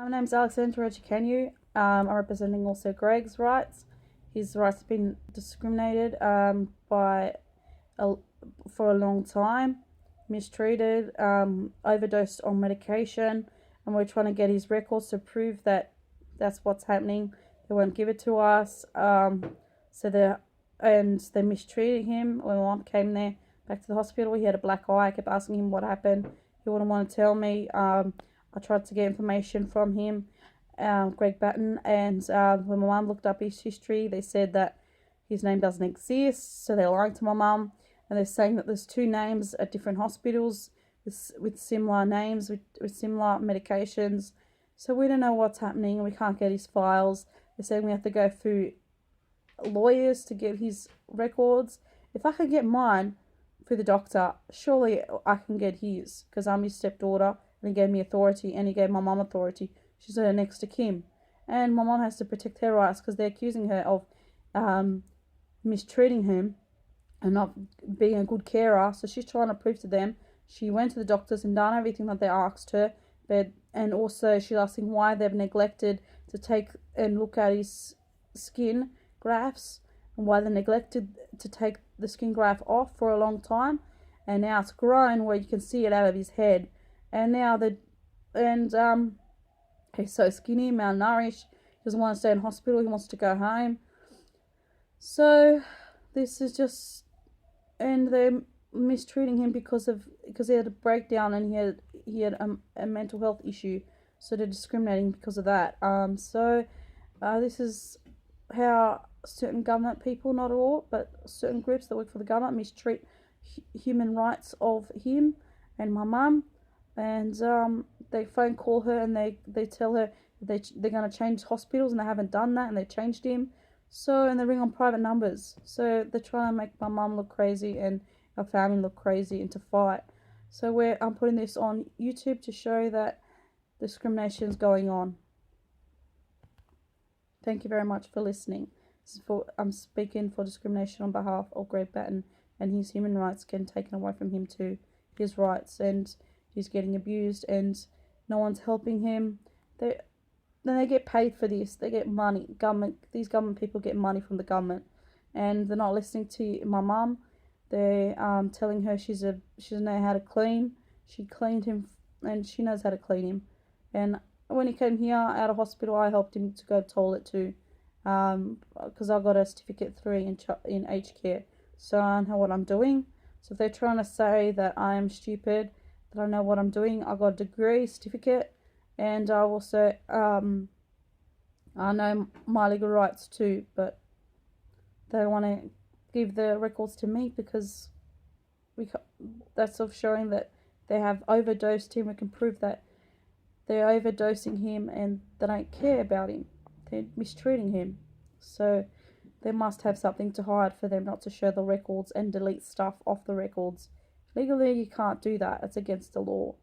My name's Alexandra Chikanu. I'm representing also Greg's rights. His rights have been discriminated by for a long time, mistreated, overdosed on medication, and we're trying to get his records to prove that that's what's happening. They won't give it to us. They're mistreating him. When my mom came there back to the hospital, he had a black eye. I kept asking him what happened. He wouldn't want to tell me. I tried to get information from him, Greg Batten, and when my mum looked up his history, they said that his name doesn't exist, so they're lying to my mum, and they're saying that there's two names at different hospitals with similar names, with similar medications, so we don't know what's happening, we can't get his files. They're saying we have to go through lawyers to get his records. If I can get mine through the doctor, surely I can get his, because I'm his stepdaughter, and he gave me authority, and he gave my mum authority. She's her next to Kim, and my mum has to protect her rights because they're accusing her of mistreating him and not being a good carer. So she's trying to prove to them she went to the doctors and done everything that they asked her, and also she's asking why they've neglected to take and look at his skin grafts, and why they neglected to take the skin graft off for a long time, and now it's grown where you can see it out of his head, and now he's so skinny, malnourished, he doesn't want to stay in hospital, he wants to go home. So this is just, and they're mistreating him because he had a breakdown, and he had a mental health issue, so they're discriminating because of that. This is how certain government people, not all, but certain groups that work for the government, mistreat human rights of him and my mum. And they phone call her, and they tell her they're going to change hospitals, and they haven't done that, and they changed him. And they ring on private numbers. So they're trying to make my mum look crazy and our family look crazy and to fight. So I'm putting this on YouTube to show that discrimination is going on. Thank you very much for listening. I'm speaking for discrimination on behalf of Greg Batten, and his human rights getting taken away from him too. His rights, and he's getting abused, and no one's helping him. They get paid for this. They get money. These government people get money from the government, and they're not listening to my mum. They're telling her she doesn't know how to clean. She cleaned him, and she knows how to clean him. And when he came here out of hospital, I helped him to go to the toilet too, because I got a certificate 3 in aged care, so I know what I'm doing. So if they're trying to say that I am stupid, that I know what I'm doing, I got a degree, certificate, and I also I know my legal rights too, but they want to give the records to me because that's sort of showing that they have overdosed him. We can prove that they're overdosing him and they don't care about him. They're mistreating him. So they must have something to hide for them not to show the records and delete stuff off the records. Legally, you can't do that. It's against the law.